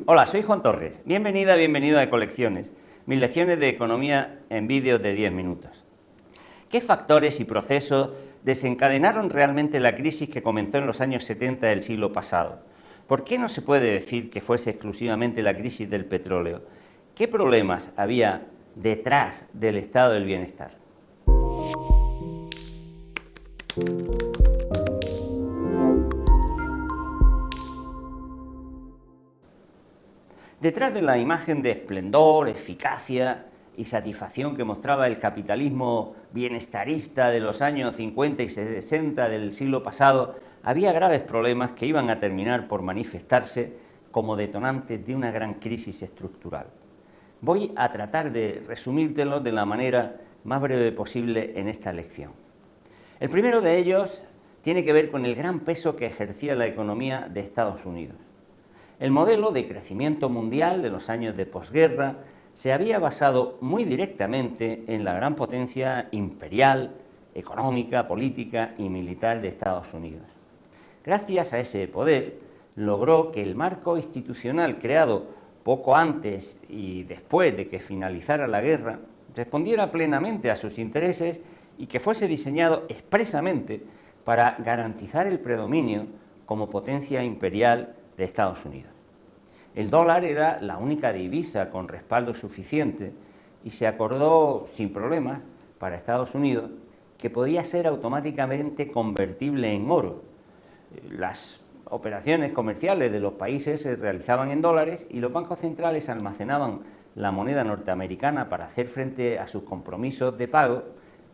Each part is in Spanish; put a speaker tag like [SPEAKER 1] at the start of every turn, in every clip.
[SPEAKER 1] Hola, soy Juan Torres. Bienvenida, bienvenido a Colecciones, mis lecciones de economía en vídeos de 10 minutos. ¿Qué factores y procesos desencadenaron realmente la crisis que comenzó en los años 70 del siglo pasado? ¿Por qué no se puede decir que fuese exclusivamente la crisis del petróleo? ¿Qué problemas había detrás del estado del bienestar? Detrás de la imagen de esplendor, eficacia y satisfacción que mostraba el capitalismo bienestarista de los años 50 y 60 del siglo pasado, había graves problemas que iban a terminar por manifestarse como detonantes de una gran crisis estructural. Voy a tratar de resumírtelos de la manera más breve posible en esta lección. El primero de ellos tiene que ver con el gran peso que ejercía la economía de Estados Unidos. El modelo de crecimiento mundial de los años de posguerra se había basado muy directamente en la gran potencia imperial, económica, política y militar de Estados Unidos. Gracias a ese poder, logró que el marco institucional creado poco antes y después de que finalizara la guerra respondiera plenamente a sus intereses y que fuese diseñado expresamente para garantizar el predominio como potencia imperial de Estados Unidos. El dólar era la única divisa con respaldo suficiente y se acordó sin problemas para Estados Unidos que podía ser automáticamente convertible en oro. Las operaciones comerciales de los países se realizaban en dólares y los bancos centrales almacenaban la moneda norteamericana para hacer frente a sus compromisos de pago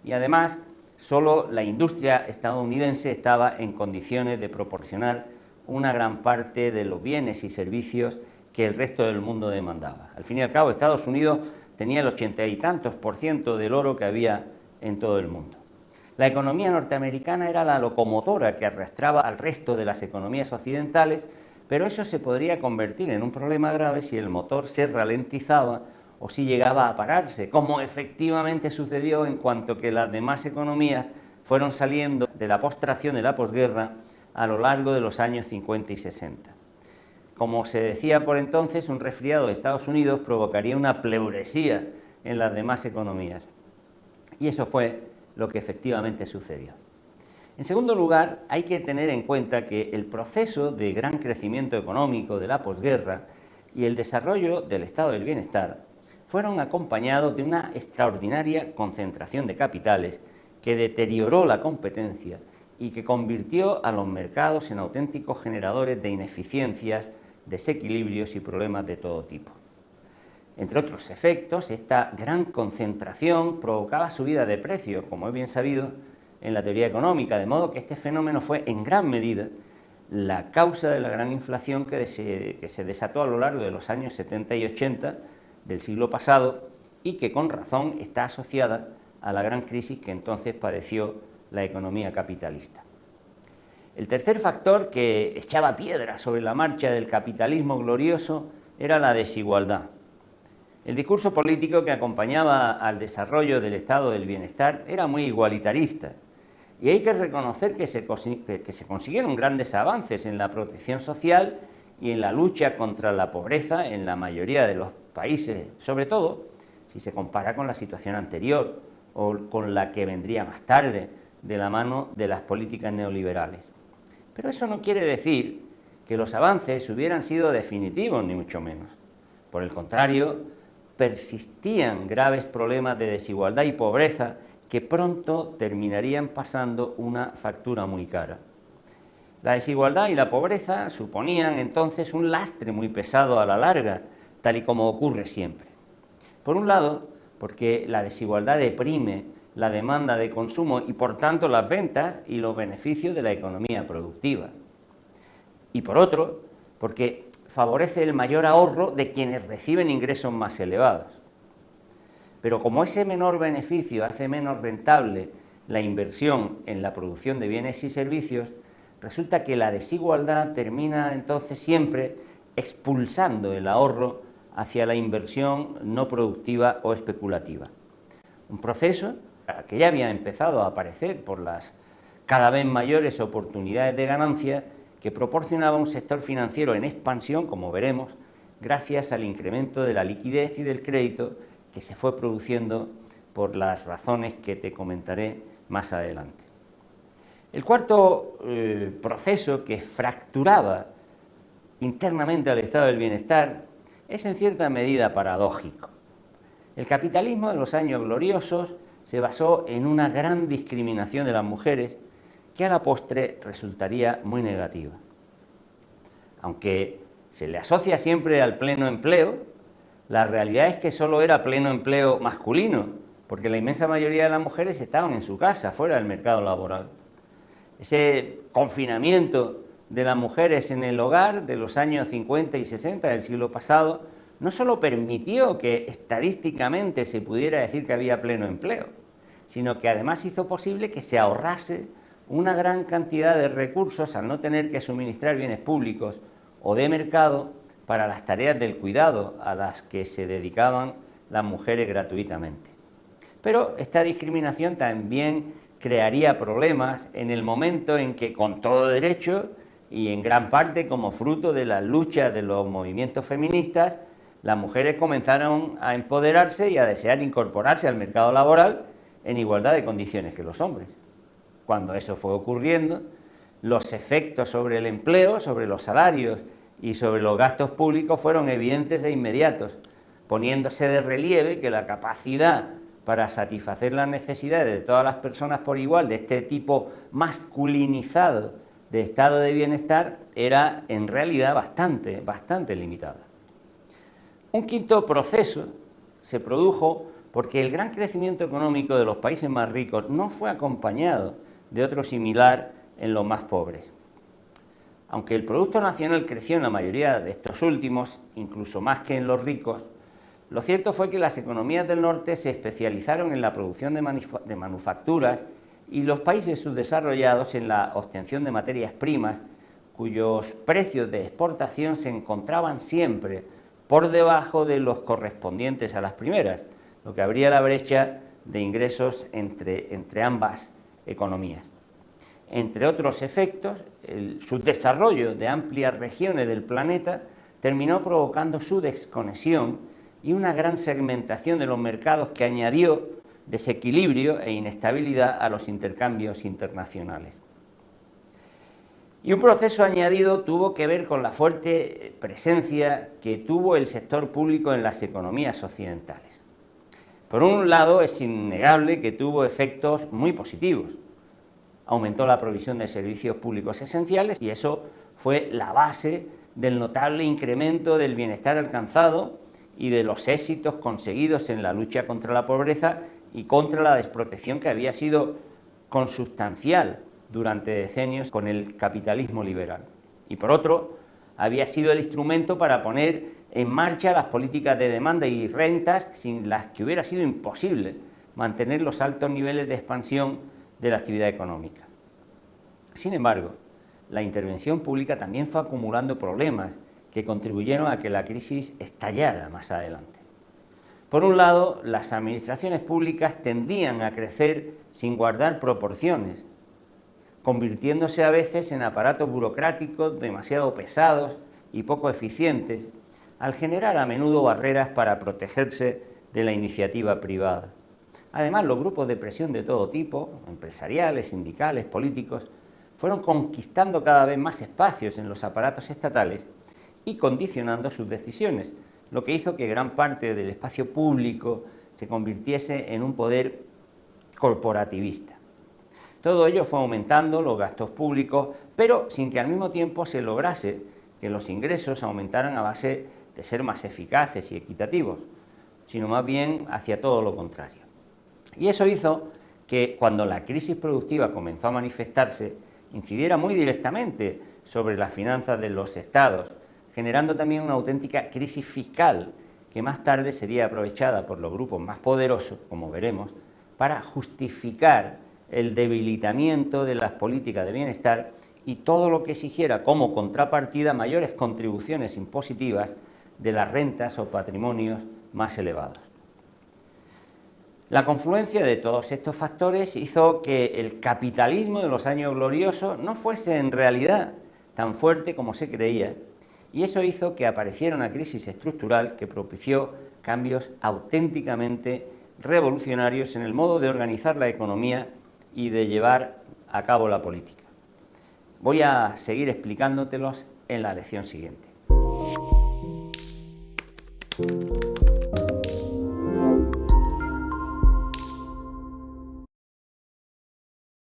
[SPEAKER 1] y además solo la industria estadounidense estaba en condiciones de proporcionar una gran parte de los bienes y servicios que el resto del mundo demandaba. Al fin y al cabo, Estados Unidos tenía el 80 y tantos % del oro que había en todo el mundo. La economía norteamericana era la locomotora que arrastraba al resto de las economías occidentales, pero eso se podría convertir en un problema grave si el motor se ralentizaba o si llegaba a pararse, como efectivamente sucedió en cuanto que las demás economías fueron saliendo de la postración de la posguerra a lo largo de los años 50 y 60. Como se decía por entonces, un resfriado de Estados Unidos provocaría una pleuresía en las demás economías. Y eso fue lo que efectivamente sucedió. En segundo lugar, hay que tener en cuenta que el proceso de gran crecimiento económico de la posguerra y el desarrollo del estado del bienestar fueron acompañados de una extraordinaria concentración de capitales que deterioró la competencia y que convirtió a los mercados en auténticos generadores de ineficiencias, desequilibrios y problemas de todo tipo. Entre otros efectos, esta gran concentración provocaba subida de precios, como es bien sabido en la teoría económica, de modo que este fenómeno fue en gran medida la causa de la gran inflación que se desató a lo largo de los años 70 y 80 del siglo pasado y que con razón está asociada a la gran crisis que entonces padeció la economía capitalista. El tercer factor que echaba piedra sobre la marcha del capitalismo glorioso era la desigualdad. El discurso político que acompañaba al desarrollo del estado del bienestar era muy igualitarista y hay que reconocer que se consiguieron grandes avances en la protección social y en la lucha contra la pobreza en la mayoría de los países, sobre todo si se compara con la situación anterior o con la que vendría más tarde de la mano de las políticas neoliberales. Pero eso no quiere decir que los avances hubieran sido definitivos, ni mucho menos. Por el contrario, persistían graves problemas de desigualdad y pobreza que pronto terminarían pasando una factura muy cara. La desigualdad y la pobreza suponían entonces un lastre muy pesado a la larga, tal y como ocurre siempre. Por un lado, porque la desigualdad deprime la demanda de consumo y por tanto las ventas y los beneficios de la economía productiva. Y por otro, porque favorece el mayor ahorro de quienes reciben ingresos más elevados. Pero como ese menor beneficio hace menos rentable la inversión en la producción de bienes y servicios, resulta que la desigualdad termina entonces siempre expulsando el ahorro hacia la inversión no productiva o especulativa. Un proceso que ya había empezado a aparecer por las cada vez mayores oportunidades de ganancia que proporcionaba un sector financiero en expansión, como veremos, gracias al incremento de la liquidez y del crédito que se fue produciendo por las razones que te comentaré más adelante. El cuarto proceso que fracturaba internamente al estado del bienestar es en cierta medida paradójico. El capitalismo de los años gloriosos se basó en una gran discriminación de las mujeres que a la postre resultaría muy negativa. Aunque se le asocia siempre al pleno empleo, la realidad es que solo era pleno empleo masculino, porque la inmensa mayoría de las mujeres estaban en su casa, fuera del mercado laboral. Ese confinamiento de las mujeres en el hogar de los años 50 y 60 del siglo pasado no solo permitió que estadísticamente se pudiera decir que había pleno empleo, sino que además hizo posible que se ahorrase una gran cantidad de recursos al no tener que suministrar bienes públicos o de mercado para las tareas del cuidado a las que se dedicaban las mujeres gratuitamente. Pero esta discriminación también crearía problemas en el momento en que, con todo derecho y en gran parte como fruto de las luchas de los movimientos feministas, las mujeres comenzaron a empoderarse y a desear incorporarse al mercado laboral en igualdad de condiciones que los hombres. Cuando eso fue ocurriendo, los efectos sobre el empleo, sobre los salarios y sobre los gastos públicos fueron evidentes e inmediatos, poniéndose de relieve que la capacidad para satisfacer las necesidades de todas las personas por igual de este tipo masculinizado de estado de bienestar era en realidad bastante limitada. Un quinto proceso se produjo porque el gran crecimiento económico de los países más ricos no fue acompañado de otro similar en los más pobres. Aunque el Producto Nacional creció en la mayoría de estos últimos, incluso más que en los ricos, lo cierto fue que las economías del norte se especializaron en la producción de manufacturas y los países subdesarrollados en la obtención de materias primas, cuyos precios de exportación se encontraban siempre por debajo de los correspondientes a las primeras, lo que abría la brecha de ingresos entre ambas economías. Entre otros efectos, el subdesarrollo de amplias regiones del planeta terminó provocando su desconexión y una gran segmentación de los mercados que añadió desequilibrio e inestabilidad a los intercambios internacionales. Y un proceso añadido tuvo que ver con la fuerte presencia que tuvo el sector público en las economías occidentales. Por un lado, es innegable que tuvo efectos muy positivos. Aumentó la provisión de servicios públicos esenciales y eso fue la base del notable incremento del bienestar alcanzado y de los éxitos conseguidos en la lucha contra la pobreza y contra la desprotección que había sido consustancial durante decenios con el capitalismo liberal. Y por otro, había sido el instrumento para poner en marcha las políticas de demanda y rentas sin las que hubiera sido imposible mantener los altos niveles de expansión de la actividad económica. Sin embargo, la intervención pública también fue acumulando problemas que contribuyeron a que la crisis estallara más adelante. Por un lado, las administraciones públicas tendían a crecer sin guardar proporciones, convirtiéndose a veces en aparatos burocráticos demasiado pesados y poco eficientes, al generar a menudo barreras para protegerse de la iniciativa privada. Además, los grupos de presión de todo tipo, empresariales, sindicales, políticos, fueron conquistando cada vez más espacios en los aparatos estatales y condicionando sus decisiones, lo que hizo que gran parte del espacio público se convirtiese en un poder corporativista. Todo ello fue aumentando los gastos públicos, pero sin que al mismo tiempo se lograse que los ingresos aumentaran a base de ser más eficaces y equitativos, sino más bien hacia todo lo contrario. Y eso hizo que cuando la crisis productiva comenzó a manifestarse, incidiera muy directamente sobre las finanzas de los estados, generando también una auténtica crisis fiscal que más tarde sería aprovechada por los grupos más poderosos, como veremos, para justificar el debilitamiento de las políticas de bienestar y todo lo que exigiera como contrapartida mayores contribuciones impositivas de las rentas o patrimonios más elevados. La confluencia de todos estos factores hizo que el capitalismo de los años gloriosos no fuese en realidad tan fuerte como se creía Y eso hizo que apareciera una crisis estructural que propició cambios auténticamente revolucionarios en el modo de organizar la economía y de llevar a cabo la política. Voy a seguir explicándotelos en la lección siguiente.